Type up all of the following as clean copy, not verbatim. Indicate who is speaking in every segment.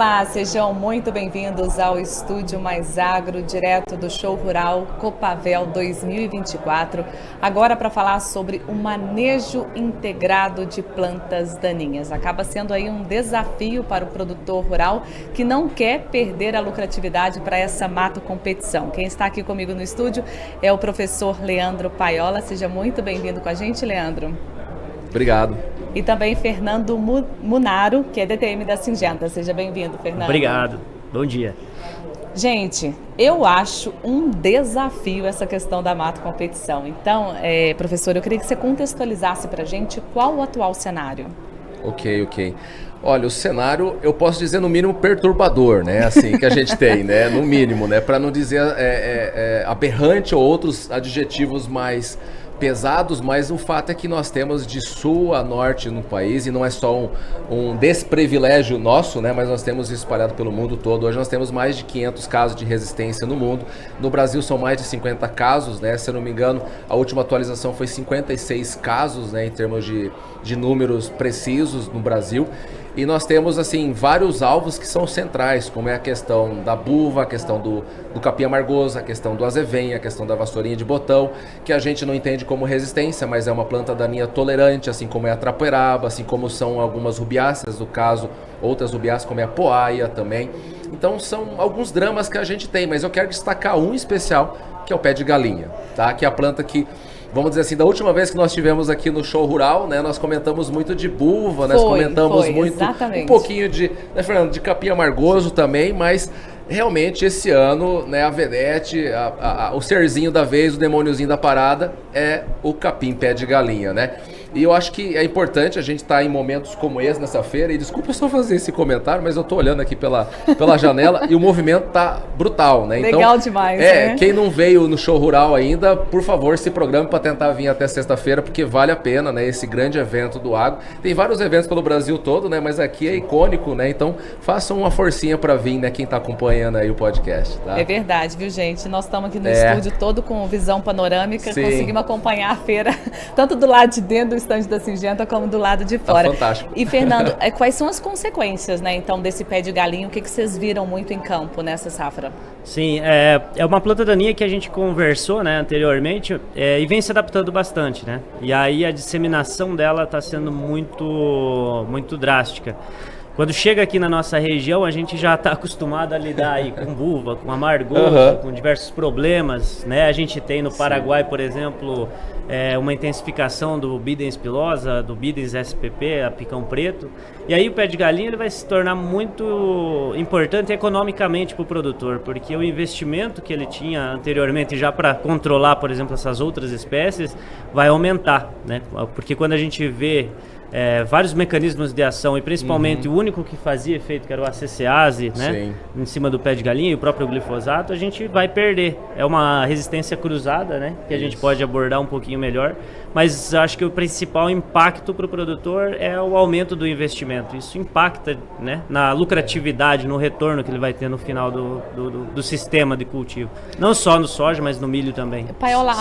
Speaker 1: Olá, sejam muito bem-vindos ao Estúdio Mais Agro, direto do Show Rural Copavel 2024. Agora para falar sobre o manejo integrado de plantas daninhas. Acaba sendo aí um desafio para o produtor rural que não quer perder a lucratividade para essa mato competição. Quem está aqui comigo no estúdio é o professor Leandro Paiola. Seja muito bem-vindo com a gente, Leandro.
Speaker 2: Obrigado.
Speaker 1: E também Fernando Munaro, que é DTM da Syngenta. Seja bem-vindo, Fernando.
Speaker 3: Obrigado. Bom dia.
Speaker 1: Gente, eu acho um desafio essa questão da mato competição. Então, professor, eu queria que você contextualizasse para a gente qual o atual cenário.
Speaker 2: Ok. Olha, o cenário, eu posso dizer no mínimo perturbador, né? Assim, que a gente tem, né? No mínimo, né? Para não dizer aberrante ou outros adjetivos mais pesados, mas o fato é que nós temos de sul a norte no país, e não é só um desprivilégio nosso, né, mas nós temos isso espalhado pelo mundo todo. Hoje nós temos mais de 500 casos de resistência no mundo. No Brasil são mais de 50 casos, né, se eu não me engano, a última atualização foi 56 casos, né, em termos de números precisos no Brasil. E nós temos, assim, vários alvos que são centrais, como é a questão da buva, a questão do capim amargoso, a questão do azevém, a questão da vassourinha de botão, que a gente não entende como resistência, mas é uma planta daninha tolerante, assim como é a trapoeraba, assim como são algumas rubiáceas, no caso, outras rubiáceas, como é a poaia também. Então são alguns dramas que a gente tem, mas eu quero destacar um especial, que é o pé de galinha, tá? Que é a planta que, vamos dizer assim, da última vez que nós tivemos aqui no Show Rural, né, nós comentamos muito de buva, nós comentamos muito, exatamente, um pouquinho de, né, Fernando, de capim amargoso também, mas realmente esse ano, né, a vedete, o serzinho da vez, o demôniozinho da parada é o capim pé de galinha, né? E eu acho que é importante a gente estar em momentos como esse nessa feira, e desculpa só fazer esse comentário, mas eu tô olhando aqui pela janela e o movimento tá brutal, né? Então,
Speaker 1: legal demais, né?
Speaker 2: Quem não veio no Show Rural ainda, por favor, se programe para tentar vir até sexta-feira, porque vale a pena, né? Esse grande evento do agro. Tem vários eventos pelo Brasil todo, né? Mas aqui é icônico, né? Então, façam uma forcinha para vir, né? Quem tá acompanhando aí o podcast, tá?
Speaker 1: É verdade, viu, gente? Nós estamos aqui no estúdio todo com visão panorâmica, sim, conseguimos acompanhar a feira, tanto do lado de dentro do estande da Syngenta como do lado de fora.
Speaker 2: Tá fantástico.
Speaker 1: E, Fernando, quais são as consequências, né, então, desse pé de galinha? O que vocês viram muito em campo nessa safra?
Speaker 3: Sim, é uma planta daninha que a gente conversou, né, anteriormente, e vem se adaptando bastante, né? E aí a disseminação dela está sendo muito drástica. Quando chega aqui na nossa região, a gente já está acostumado a lidar aí com buva, com amargoso, com diversos problemas, né? A gente tem no Paraguai, por exemplo, uma intensificação do Bidens pilosa, do Bidens SPP, a picão preto. E aí o pé de galinha ele vai se tornar muito importante economicamente para o produtor, porque o investimento que ele tinha anteriormente já para controlar, por exemplo, essas outras espécies, vai aumentar, né? Porque quando a gente vê vários mecanismos de ação, e principalmente o único que fazia efeito, que era o ACCase, né, em cima do pé de galinha, e o próprio glifosato, a gente vai perder. É uma resistência cruzada, né, que a gente pode abordar um pouquinho melhor, mas acho que o principal impacto para o produtor é o aumento do investimento. Isso impacta, né, na lucratividade, no retorno que ele vai ter no final do sistema de cultivo. Não só no soja, mas no milho também.
Speaker 1: Paiola,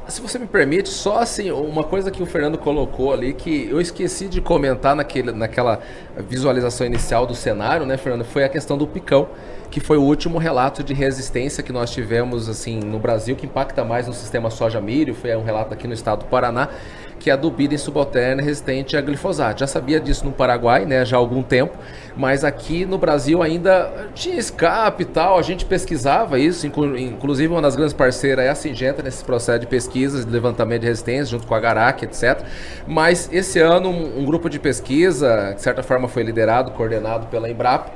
Speaker 2: se você me permite, só assim, uma coisa que o Fernando colocou ali, que eu esqueci de comentar naquela visualização inicial do cenário, né, Fernando, foi a questão do picão, que foi o último relato de resistência que nós tivemos assim no Brasil, que impacta mais no sistema soja-milho. Foi um relato aqui no estado do Paraná, que é a do Bidens subalterna resistente a glifosato. Já sabia disso no Paraguai, né, já há algum tempo, mas aqui no Brasil ainda tinha escape e tal, a gente pesquisava isso, inclusive uma das grandes parceiras é a Syngenta nesse processo de pesquisas, de levantamento de resistência, junto com a Garac, etc. Mas esse ano um grupo de pesquisa, de certa forma foi liderado, coordenado pela Embrapa,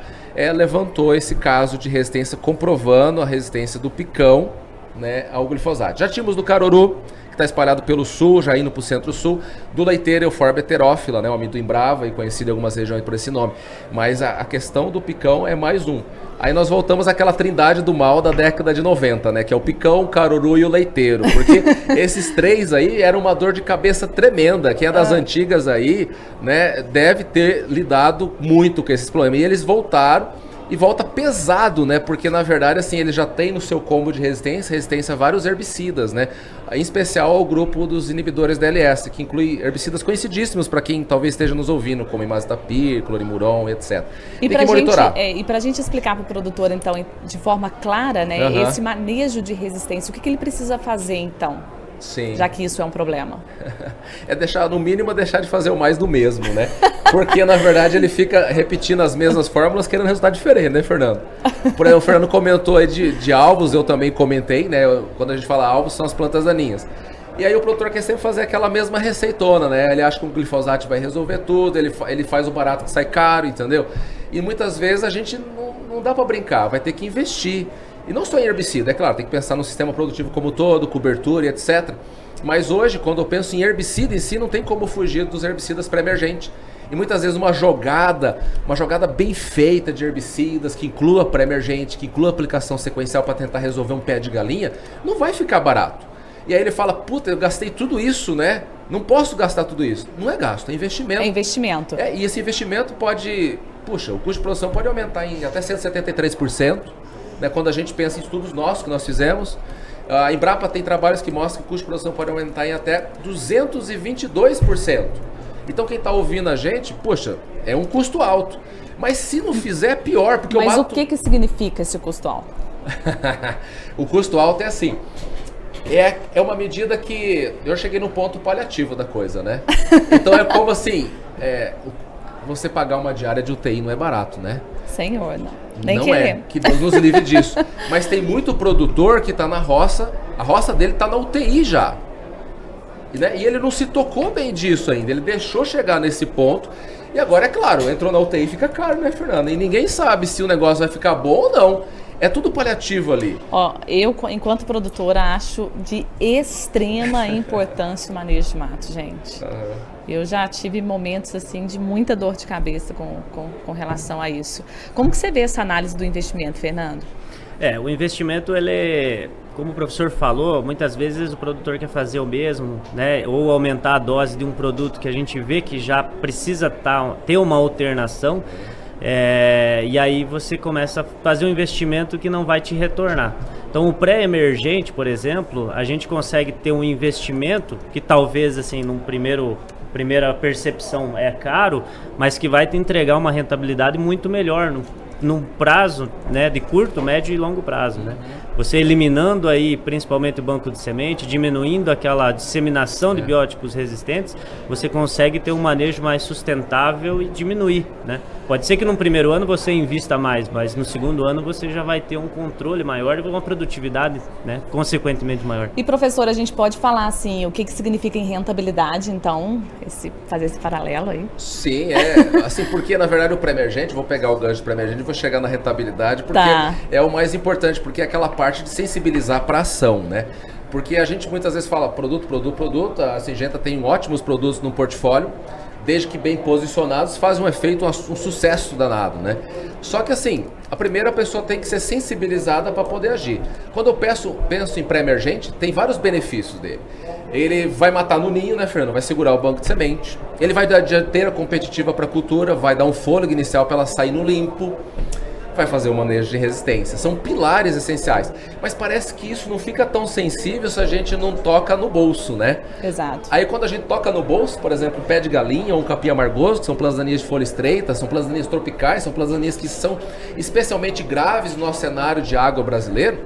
Speaker 2: levantou esse caso de resistência, comprovando a resistência do picão, né, ao glifosato. Já tínhamos do caruru, que está espalhado pelo sul, já indo para o centro-sul, do leiteiro Euphorbia heterófila, né, o amido brava, e conhecido em algumas regiões por esse nome. Mas a questão do picão é mais um. Aí nós voltamos àquela trindade do mal da década de 90, né, que é o picão, o caruru e o leiteiro, porque esses três aí eram uma dor de cabeça tremenda. Quem é das antigas aí, né, deve ter lidado muito com esses problemas. E eles voltaram. e volta pesado, né? Porque na verdade assim, ele já tem no seu combo de resistência a vários herbicidas, né? Em especial ao grupo dos inibidores da LS, que inclui herbicidas conhecidíssimos para quem talvez esteja nos ouvindo, como imazapyr, clorimuron, etc.
Speaker 1: E
Speaker 2: tem que monitorar.
Speaker 1: E para a gente explicar para o produtor, então, de forma clara, né, esse manejo de resistência, o que ele precisa fazer, então?
Speaker 2: Sim.
Speaker 1: Já que isso é um problema.
Speaker 2: É deixar, no mínimo, deixar de fazer o mais do mesmo, né? Porque, na verdade, ele fica repetindo as mesmas fórmulas, querendo resultado diferente, né, Fernando? Por aí, o Fernando comentou aí de alvos, eu também comentei, né? Quando a gente fala alvos, são as plantas daninhas. E aí o produtor quer sempre fazer aquela mesma receitona, né? Ele acha que o glifosato vai resolver tudo, ele faz o barato que sai caro, entendeu? E muitas vezes a gente não dá para brincar, vai ter que investir. E não só em herbicida, é claro, tem que pensar no sistema produtivo como todo, cobertura e etc. Mas hoje, quando eu penso em herbicida em si, não tem como fugir dos herbicidas pré-emergentes. E muitas vezes uma jogada bem feita de herbicidas, que inclua pré-emergente, que inclua aplicação sequencial para tentar resolver um pé de galinha, não vai ficar barato. E aí ele fala, puta, eu gastei tudo isso, né? Não posso gastar tudo isso. Não é gasto, é investimento.
Speaker 1: É investimento.
Speaker 2: E esse investimento pode... Puxa, o custo de produção pode aumentar em até 173%. Né, quando a gente pensa em estudos nossos que nós fizemos, a Embrapa tem trabalhos que mostram que o custo de produção pode aumentar em até 222%. Então quem está ouvindo a gente, poxa, é um custo alto. Mas se não fizer, é pior. Porque
Speaker 1: Mas o que significa esse custo alto?
Speaker 2: O custo alto é assim, é uma medida que eu cheguei no ponto paliativo da coisa, né? Então é como assim, você pagar uma diária de UTI não é barato, né?
Speaker 1: Senhor, não. Nem
Speaker 2: não
Speaker 1: querer.
Speaker 2: É, que Deus nos livre disso. Mas tem muito produtor que está na roça, a roça dele está na UTI já. E ele não se tocou bem disso ainda, ele deixou chegar nesse ponto. E agora, é claro, entrou na UTI e fica caro, né, Fernanda? E ninguém sabe se o negócio vai ficar bom ou não. É tudo paliativo ali.
Speaker 1: Ó, eu, enquanto produtora, acho de extrema importância o manejo de mato, gente. Eu já tive momentos assim de muita dor de cabeça com relação a isso. Como que você vê essa análise do investimento, Fernando?
Speaker 3: O investimento, como o professor falou, muitas vezes o produtor quer fazer o mesmo, né? Ou aumentar a dose de um produto que a gente vê que já precisa ter uma alternação. E aí você começa a fazer um investimento que não vai te retornar. Então o pré-emergente, por exemplo, a gente consegue ter um investimento que talvez assim num primeira percepção é caro, mas que vai te entregar uma rentabilidade muito melhor num prazo, né, de curto, médio e longo prazo, né? Você eliminando aí principalmente o banco de semente, diminuindo aquela disseminação de biótipos resistentes, você consegue ter um manejo mais sustentável e diminuir, né? Pode ser que no primeiro ano você invista mais, mas no segundo ano você já vai ter um controle maior e uma produtividade, né, consequentemente maior.
Speaker 1: E professor, a gente pode falar assim, o que significa em rentabilidade, então, fazer esse paralelo aí?
Speaker 2: Sim, assim, porque na verdade o pré-emergente, vou pegar o gancho do pré-emergente e vou chegar na rentabilidade, porque é o mais importante, porque é aquela parte de sensibilizar para ação, né? Porque a gente muitas vezes fala produto, a Syngenta tem ótimos produtos no portfólio, desde que bem posicionados, faz um efeito, um sucesso danado, né? Só que assim, a primeira pessoa tem que ser sensibilizada para poder agir. Quando eu penso em pré-emergente, tem vários benefícios dele. Ele vai matar no ninho, né, Fernando? Vai segurar o banco de semente. Ele vai dar dianteira competitiva para a cultura, vai dar um fôlego inicial para ela sair no limpo. Vai fazer o manejo de resistência. São pilares essenciais. Mas parece que isso não fica tão sensível se a gente não toca no bolso, né?
Speaker 1: Exato.
Speaker 2: Aí quando a gente toca no bolso, por exemplo, pé de galinha ou um capim amargoso, que são plantas daninhas de folha estreita, são plantas daninhas tropicais, são plantas daninhas que são especialmente graves no nosso cenário de água brasileiro.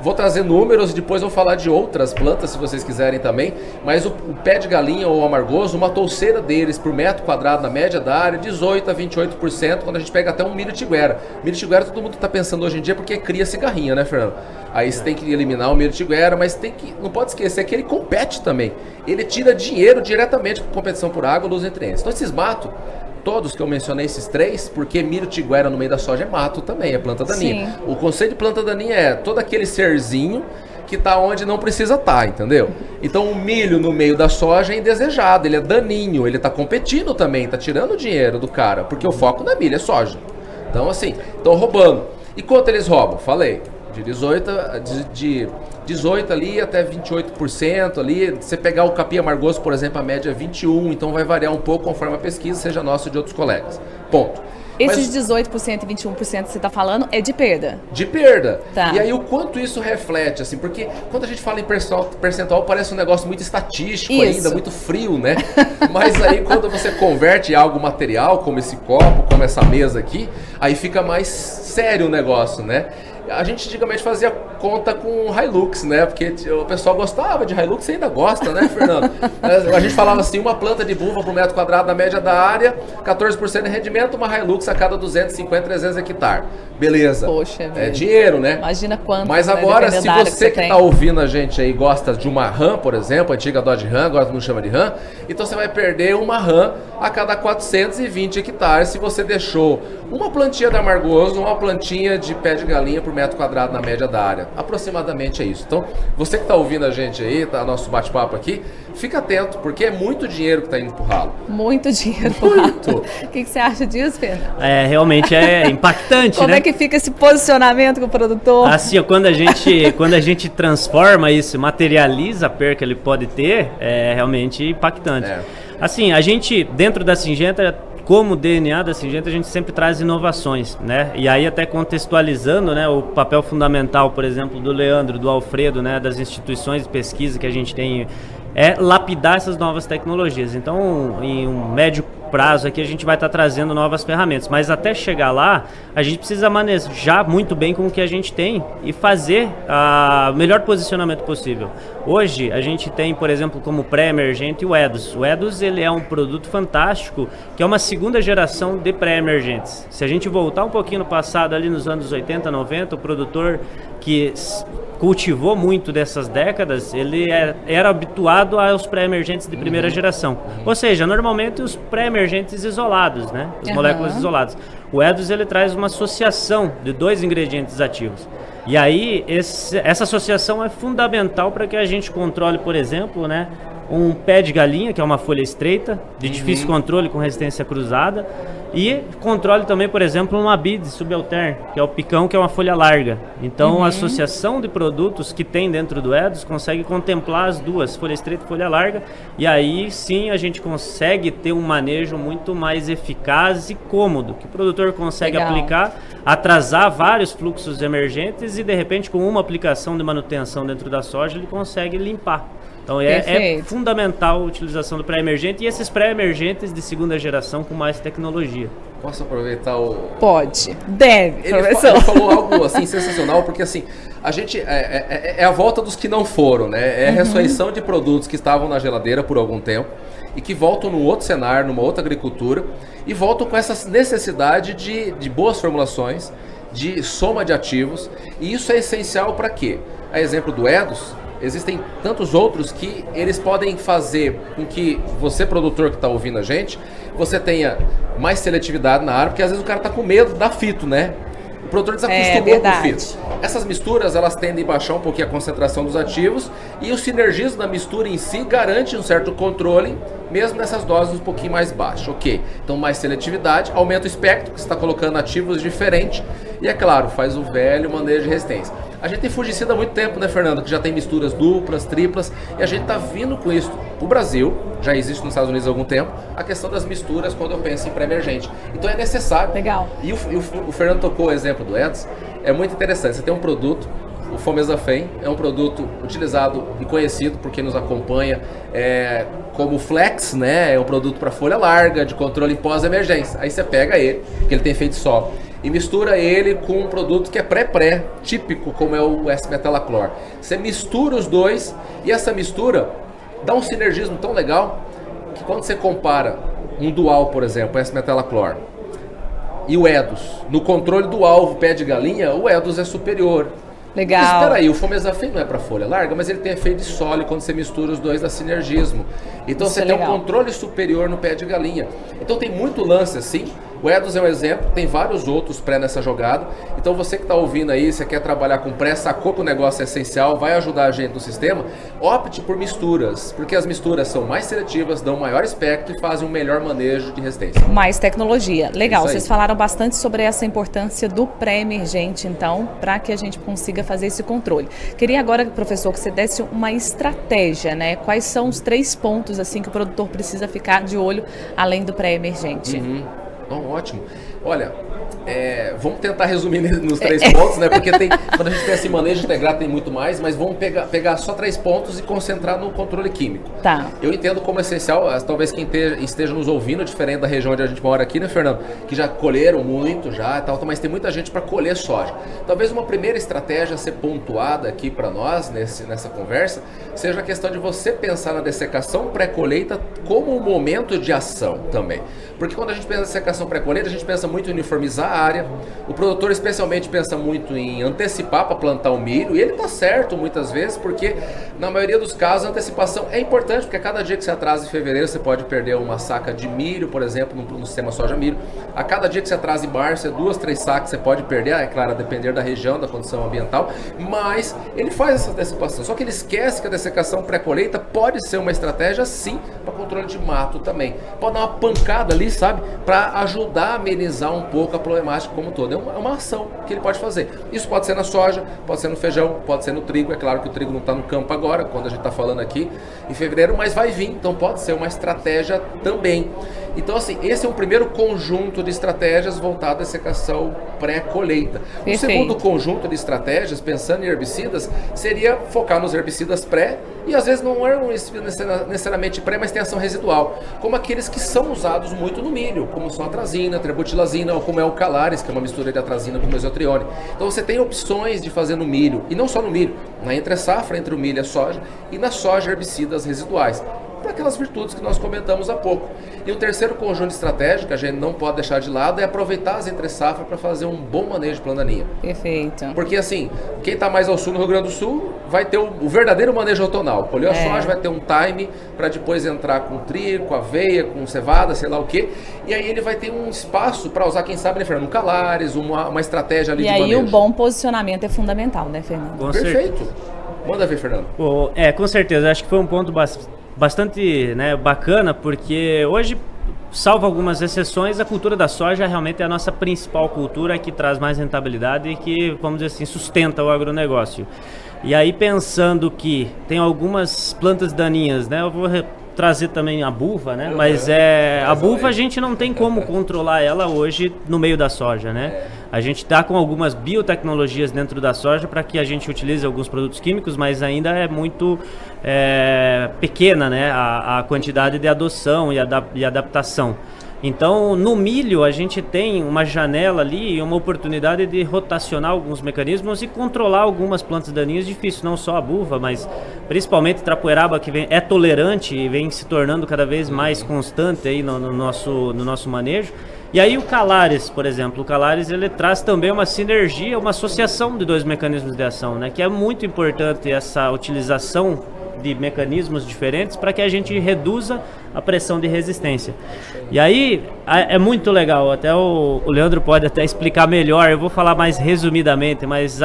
Speaker 2: Vou trazer números e depois vou falar de outras plantas se vocês quiserem também, mas o pé de galinha ou amargoso, uma touceira deles por metro quadrado na média da área, 18 a 28% quando a gente pega até um milho tiguera. Milho tiguera todo mundo está pensando hoje em dia porque cria cigarrinha, né, Fernando? Aí você tem que eliminar o milho tiguera, mas não pode esquecer que ele compete também. Ele tira dinheiro diretamente com competição por água dos nutrientes. Então esses matos, todos que eu mencionei, esses três, porque milho tiguera no meio da soja é mato também, é planta daninha. Sim. O conceito de planta daninha é todo aquele serzinho que está onde não precisa estar, entendeu? Então o milho no meio da soja é indesejado, ele é daninho, ele está competindo também, está tirando dinheiro do cara, porque o foco não é milho, é soja. Então assim, estão roubando. E quanto eles roubam? Falei, de 18 ali até 28% ali. Você pegar o capim amargoso, por exemplo, a média é 21%, então vai variar um pouco conforme a pesquisa, seja nossa ou de outros colegas. Ponto.
Speaker 1: Esses 18% e 21% que você está falando é de perda?
Speaker 2: De perda.
Speaker 1: Tá.
Speaker 2: E aí o quanto isso reflete, assim, porque quando a gente fala em percentual parece um negócio muito estatístico ainda, muito frio, né? Mas aí quando você converte em algo material, como esse copo, como essa mesa aqui, aí fica mais sério o negócio, né? A gente antigamente fazia conta com Hilux, né? Porque o pessoal gostava de Hilux e ainda gosta, né, Fernando? A gente falava assim, uma planta de buva por metro quadrado na média da área, 14% de rendimento, uma Hilux a cada 250, 300 hectares. Beleza.
Speaker 1: Poxa,
Speaker 2: é dinheiro, né?
Speaker 1: Imagina quanto.
Speaker 2: Mas agora, se você que está ouvindo a gente aí gosta de uma RAM, por exemplo, a antiga Dodge Ram, agora não chama de RAM, então você vai perder uma RAM a cada 420 hectares se você deixou uma plantinha da Amargoso, uma plantinha de pé de galinha por metro quadrado na média da área. Aproximadamente é isso. Então, você que está ouvindo a gente aí, tá nosso bate-papo aqui, fica atento, porque é muito dinheiro que está indo pro ralo.
Speaker 1: Muito dinheiro pro ralo. O que você acha disso, Pedro?
Speaker 3: Realmente é impactante,
Speaker 1: Como
Speaker 3: né?
Speaker 1: é que fica esse posicionamento com o produtor?
Speaker 3: Assim, quando a gente transforma isso, materializa a perca que ele pode ter, é realmente impactante. Assim, a gente, dentro da Syngenta, como DNA da Syngenta, a gente sempre traz inovações, né? E aí até contextualizando, né, o papel fundamental, por exemplo, do Leandro, do Alfredo, né, das instituições de pesquisa que a gente tem, é lapidar essas novas tecnologias. Então, em um médio prazo aqui, a gente vai estar trazendo novas ferramentas, mas até chegar lá, a gente precisa manejar muito bem com o que a gente tem e fazer o melhor posicionamento possível. Hoje, a gente tem, por exemplo, como pré-emergente o EDOS. O EDOS, ele é um produto fantástico, que é uma segunda geração de pré-emergentes. Se a gente voltar um pouquinho no passado, ali nos anos 80, 90, o produtor que cultivou muito dessas décadas, ele era habituado aos pré-emergentes de primeira geração. Ou seja, normalmente os pré-emergentes isolados, né? As moléculas isoladas. O EDOS, ele traz uma associação de dois ingredientes ativos. E aí, essa associação é fundamental para que a gente controle, por exemplo, né, um pé de galinha, que é uma folha estreita, de difícil controle com resistência cruzada, e controle também, por exemplo, uma bide subalterne, que é o picão, que é uma folha larga. Então, a associação de produtos que tem dentro do EDOS consegue contemplar as duas, folha estreita e folha larga, e aí sim a gente consegue ter um manejo muito mais eficaz e cômodo, que o produtor consegue aplicar, atrasar vários fluxos emergentes e, de repente, com uma aplicação de manutenção dentro da soja, ele consegue limpar. Então é fundamental a utilização do pré-emergente e esses pré-emergentes de segunda geração com mais tecnologia.
Speaker 2: Posso aproveitar o...
Speaker 1: Pode, deve,
Speaker 2: professor. Ele falou algo assim sensacional, porque assim, a gente é a volta dos que não foram, né? É a ressurreição de produtos que estavam na geladeira por algum tempo e que voltam num outro cenário, numa outra agricultura e voltam com essa necessidade de boas formulações, de soma de ativos, e isso é essencial para quê? A exemplo do EDOS, existem tantos outros que eles podem fazer com que você, produtor que está ouvindo a gente, você tenha mais seletividade na área, porque às vezes o cara está com medo da fito, né? O produtor desacostumou com o fito. Essas misturas, elas tendem a baixar um pouquinho a concentração dos ativos e o sinergismo da mistura em si garante um certo controle, mesmo nessas doses um pouquinho mais baixas. Ok, então mais seletividade, aumenta o espectro, que você está colocando ativos diferentes e, é claro, faz o velho manejo de resistência. A gente tem fungicida há muito tempo, né, Fernando? Que já tem misturas duplas, triplas, e a gente está vindo com isso. O Brasil, já existe nos Estados Unidos há algum tempo, a questão das misturas quando eu penso em pré-emergente. Então é necessário.
Speaker 1: Legal.
Speaker 2: E o Fernando tocou o exemplo do EDOS, é muito interessante. Você tem um produto, o Fomezafem, é um produto utilizado e conhecido por quem nos acompanha como Flex, né? É um produto para folha larga, de controle pós-emergência. Aí você pega ele, que ele tem feito solo, e mistura ele com um produto que é pré-pré, típico, como é o S-metalaclor. Você mistura os dois e essa mistura dá um sinergismo tão legal que quando você compara um dual, por exemplo, S-metalaclor, e o EDOS, no controle do alvo pé de galinha, o EDOS é superior.
Speaker 1: Legal.
Speaker 2: Mas espera aí, o Fomezafem não é para folha larga, mas ele tem efeito de solo quando você mistura os dois, dá sinergismo. Então isso você tem um controle superior no pé de galinha. Então tem muito lance assim. O EDOS é um exemplo, tem vários outros pré nessa jogada. Então você que está ouvindo aí, você quer trabalhar com pré, sacou que o negócio é essencial, vai ajudar a gente no sistema, opte por misturas, porque as misturas são mais seletivas, dão maior espectro e fazem um melhor manejo de resistência.
Speaker 1: Mais tecnologia. Legal, vocês falaram bastante sobre essa importância do pré-emergente, então, para que a gente consiga fazer esse controle. Queria agora, professor, que você desse uma estratégia, né? Quais são os 3 pontos assim que o produtor precisa ficar de olho além do pré-emergente?
Speaker 2: Bom, ótimo. Olha, vamos tentar resumir nos 3 pontos, né? Porque quando a gente pensa em manejo integrado tem muito mais, mas vamos pegar só 3 pontos e concentrar no controle químico.
Speaker 1: Tá.
Speaker 2: Eu entendo como essencial, talvez quem esteja nos ouvindo, diferente da região onde a gente mora aqui, né, Fernando? Que já colheram muito, mas tem muita gente para colher soja. Talvez uma primeira estratégia a ser pontuada aqui para nós, nessa conversa, seja a questão de você pensar na dessecação pré-colheita como um momento de ação também. Porque quando a gente pensa em dessecação pré-colheita, a gente pensa muito em uniformizar a área, o produtor especialmente pensa muito em antecipar para plantar o milho, e ele está certo muitas vezes, porque na maioria dos casos a antecipação é importante, porque a cada dia que você atrasa em fevereiro, você pode perder uma saca de milho, por exemplo, no sistema soja-milho. A cada dia que você atrasa em março, 2, 3 sacas você pode perder, é claro, a depender da região, da condição ambiental, mas ele faz essa antecipação. Só que ele esquece que a dessecação pré-colheita pode ser uma estratégia, sim, para controle de mato também. Pode dar uma pancada ali, sabe, para ajudar a amenizar um pouco a problemática como um todo. É uma ação que ele pode fazer. Isso pode ser na soja, pode ser no feijão, pode ser no trigo. É claro que o trigo não está no campo agora, quando a gente está falando aqui em fevereiro, mas vai vir, então pode ser uma estratégia também. Então, assim, esse é um primeiro conjunto de estratégias voltado à dessecação pré-colheita. O segundo conjunto de estratégias, pensando em herbicidas, seria focar nos herbicidas pré, e às vezes não é um necessariamente pré, mas tem ação residual, como aqueles que são usados muito no milho, como são a atrazina, a trebutilazina, ou como é o calares, que é uma mistura de atrazina com mesotrione. Então você tem opções de fazer no milho, e não só no milho, na entre-safra, entre o milho e a soja, e na soja herbicidas residuais, para aquelas virtudes que nós comentamos há pouco. E o terceiro conjunto de estratégia que a gente não pode deixar de lado é aproveitar as entre-safra para fazer um bom manejo de plano daninha.
Speaker 1: Perfeito.
Speaker 2: Porque assim, quem está mais ao sul no Rio Grande do Sul vai ter o verdadeiro manejo outonal. Colheu a soja, vai ter um time para depois entrar com trigo, com aveia, com cevada, sei lá o quê. E aí ele vai ter um espaço para usar, quem sabe, né, Fernando? Um calares, uma estratégia ali de manejo.
Speaker 1: E aí o bom posicionamento é fundamental, né, Fernando?
Speaker 2: Perfeito. Manda ver, Fernando.
Speaker 3: Com certeza. Acho que foi um ponto bastante, né, bacana, porque hoje, salvo algumas exceções, a cultura da soja realmente é a nossa principal cultura, que traz mais rentabilidade e que, vamos dizer assim, sustenta o agronegócio. E aí, pensando que tem algumas plantas daninhas, né, eu vou trazer também a buva, né, mas a buva a gente não tem como controlar ela hoje no meio da soja, né. A gente está com algumas biotecnologias dentro da soja para que a gente utilize alguns produtos químicos, mas ainda é muito pequena, né, a quantidade de adoção e adaptação. Então, no milho, a gente tem uma janela ali e uma oportunidade de rotacionar alguns mecanismos e controlar algumas plantas daninhas. Difícil, não só a buva, mas principalmente trapoeraba, que é tolerante e vem se tornando cada vez mais constante aí no nosso manejo. E aí o calares, por exemplo, o calares ele traz também uma sinergia, uma associação de 2 mecanismos de ação, né? Que é muito importante essa utilização de mecanismos diferentes para que a gente reduza a pressão de resistência. E aí é muito legal, até o Leandro pode até explicar melhor, eu vou falar mais resumidamente, mas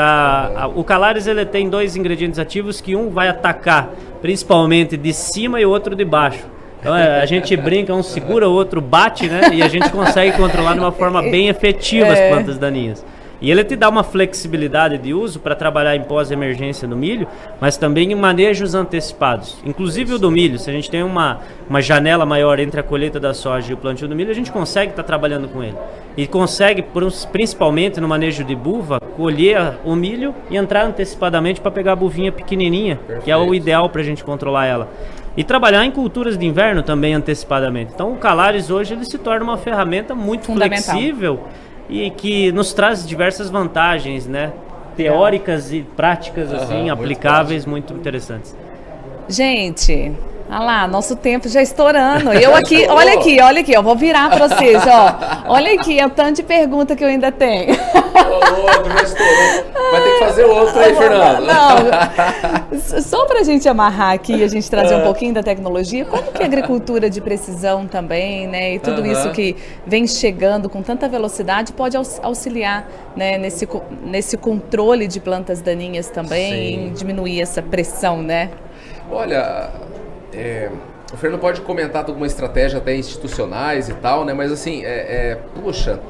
Speaker 3: o calares ele tem 2 ingredientes ativos que um vai atacar principalmente de cima e o outro de baixo. Então a gente brinca, um segura, o outro bate, né? E a gente consegue controlar de uma forma bem efetiva as plantas daninhas. E ele te dá uma flexibilidade de uso para trabalhar em pós-emergência no milho, mas também em manejos antecipados. Inclusive o do milho, se a gente tem uma janela maior entre a colheita da soja e o plantio do milho, a gente consegue estar trabalhando com ele. E consegue, principalmente no manejo de buva, colher o milho e entrar antecipadamente para pegar a buvinha pequenininha, que é o ideal para a gente controlar ela. E trabalhar em culturas de inverno também antecipadamente. Então o calares hoje ele se torna uma ferramenta muito flexível e que nos traz diversas vantagens, né? Teóricas e práticas assim, aplicáveis, muito interessantes.
Speaker 1: Gente, olha lá, nosso tempo já estourando. Eu aqui, olha aqui, eu vou virar para vocês, ó. Olha aqui, é o tanto de pergunta que eu ainda tenho.
Speaker 2: Outro já estourou. Vai ter que fazer outro aí, Fernando.
Speaker 1: Não, só para a gente amarrar aqui e a gente trazer um pouquinho da tecnologia, como que a agricultura de precisão também, né, e tudo isso que vem chegando com tanta velocidade pode auxiliar, né, nesse controle de plantas daninhas também, em diminuir essa pressão, né?
Speaker 2: Olha, o Fernando pode comentar alguma estratégia até institucionais e tal, né, mas assim, puxa...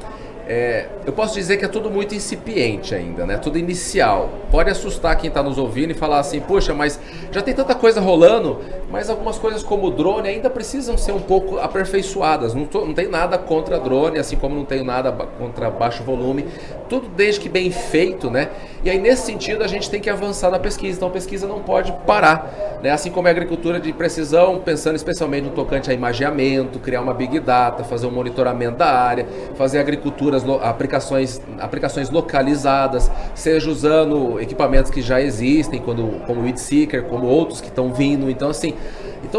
Speaker 2: eu posso dizer que é tudo muito incipiente ainda, né? Tudo inicial. Pode assustar quem está nos ouvindo e falar assim, poxa, mas já tem tanta coisa rolando, mas algumas coisas como o drone ainda precisam ser um pouco aperfeiçoadas. Não tem nada contra drone, assim como não tenho nada contra baixo volume. Tudo desde que bem feito, né? E aí nesse sentido a gente tem que avançar na pesquisa. Então a pesquisa não pode parar, né? Assim como a agricultura de precisão, pensando especialmente no tocante a imageamento, criar uma big data, fazer um monitoramento da área, fazer aplicações localizadas, seja usando equipamentos que já existem, como o Weedseeker, como outros que estão vindo. Então assim,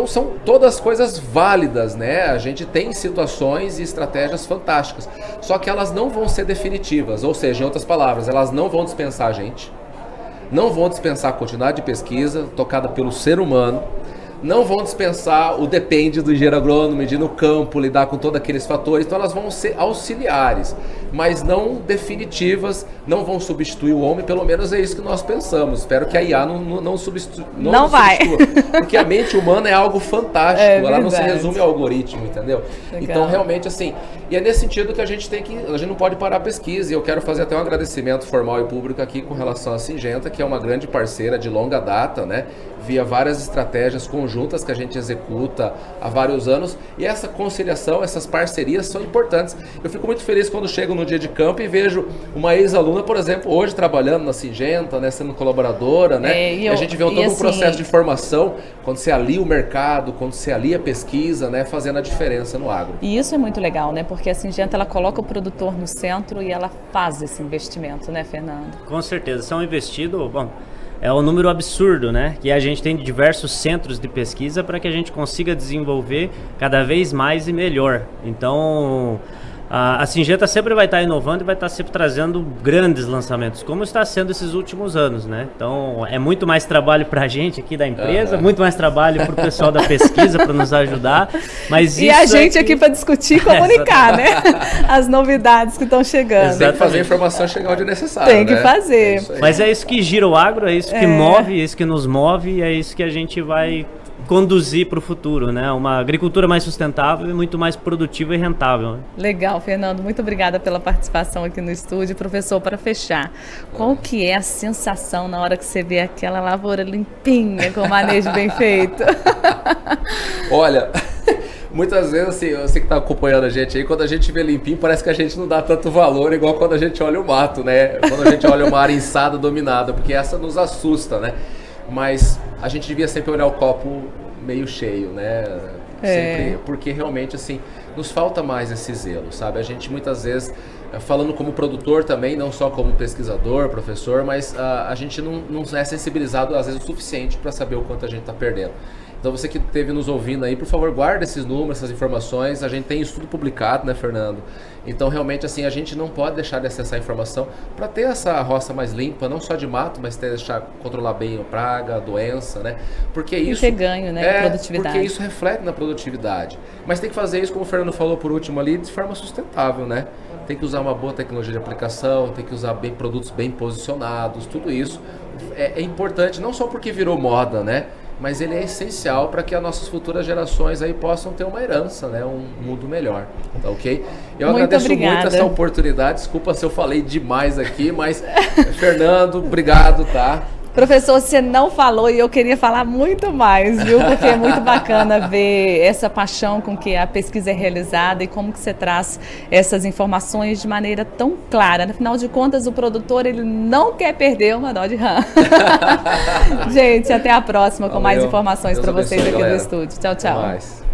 Speaker 2: são todas coisas válidas, né? A gente tem situações e estratégias fantásticas, só que elas não vão ser definitivas, ou seja, em outras palavras, elas não vão dispensar a gente, não vão dispensar a continuidade de pesquisa tocada pelo ser humano, não vão dispensar o depende do engenheiro agrônomo, de ir no campo, lidar com todos aqueles fatores. Então elas vão ser auxiliares, mas não definitivas, não vão substituir o homem, pelo menos é isso que nós pensamos. Espero que a IA não substitua.
Speaker 1: Não vai.
Speaker 2: Porque a mente humana é algo fantástico, ela não se resume ao algoritmo, entendeu?
Speaker 1: Legal.
Speaker 2: Então realmente assim, e é nesse sentido que a gente não pode parar a pesquisa, e eu quero fazer até um agradecimento formal e público aqui com relação à Syngenta, que é uma grande parceira de longa data, né? Via várias estratégias conjuntas que a gente executa há vários anos, e essa conciliação, essas parcerias são importantes. Eu fico muito feliz quando chego no dia de campo e vejo uma ex-aluna, por exemplo, hoje trabalhando na Syngenta, né, sendo colaboradora, né? E a gente vê todo um processo de formação, quando você alia o mercado, quando você alia a pesquisa, né, fazendo a diferença no agro.
Speaker 1: E isso é muito legal, né? Porque a Syngenta, ela coloca o produtor no centro e ela faz esse investimento, né, Fernando?
Speaker 3: Com certeza, são investidos, bom, é um número absurdo, né? Que a gente tem diversos centros de pesquisa para que a gente consiga desenvolver cada vez mais e melhor. Então, a Syngenta sempre vai estar inovando e vai estar sempre trazendo grandes lançamentos, como está sendo esses últimos anos, né? Então, é muito mais trabalho para a gente aqui da empresa, muito mais trabalho para o pessoal da pesquisa para nos ajudar. Mas
Speaker 1: e
Speaker 3: isso
Speaker 1: a gente aqui para discutir e comunicar, né? As novidades que estão chegando.
Speaker 2: Tem que fazer a informação chegar onde é necessário.
Speaker 1: Tem que fazer.
Speaker 3: Mas é isso que gira o agro, é isso que move, é isso que nos move, e é isso que a gente vai conduzir para o futuro, né? Uma agricultura mais sustentável e muito mais produtiva e rentável. Né?
Speaker 1: Legal, Fernando. Muito obrigada pela participação aqui no estúdio. Professor, para fechar, qual que é a sensação na hora que você vê aquela lavoura limpinha, com o manejo bem feito?
Speaker 2: Olha, muitas vezes, assim, você que está acompanhando a gente aí, quando a gente vê limpinho, parece que a gente não dá tanto valor, igual quando a gente olha o mato, né? Quando a gente olha uma área içada, dominada, porque essa nos assusta, né? Mas a gente devia sempre olhar o copo meio cheio, né? Sempre, porque realmente, assim, nos falta mais esse zelo, sabe? A gente muitas vezes, falando como produtor também, não só como pesquisador, professor, mas a gente não é sensibilizado, às vezes, o suficiente para saber o quanto a gente está perdendo. Então você que esteve nos ouvindo aí, por favor, guarda esses números, essas informações. A gente tem isso tudo publicado, né, Fernando? Então realmente assim, a gente não pode deixar de acessar a informação para ter essa roça mais limpa, não só de mato, mas deixar controlar bem a praga, a doença, né? Porque isso
Speaker 1: ter ganho, né, produtividade.
Speaker 2: Porque isso reflete na produtividade. Mas tem que fazer isso, como o Fernando falou por último ali, de forma sustentável, né? Tem que usar uma boa tecnologia de aplicação, tem que usar produtos bem posicionados, tudo isso é importante, não só porque virou moda, né? Mas ele é essencial para que as nossas futuras gerações aí possam ter uma herança, né? Um mundo melhor, tá ok? Eu agradeço muito essa oportunidade, desculpa se eu falei demais aqui, mas Fernando, obrigado, tá?
Speaker 1: Professor, você não falou e eu queria falar muito mais, viu? Porque é muito bacana ver essa paixão com que a pesquisa é realizada e como que você traz essas informações de maneira tão clara. Afinal de contas, o produtor, ele não quer perder uma dó de rã. Gente, até a próxima com mais informações para vocês aqui no estúdio. Tchau, tchau.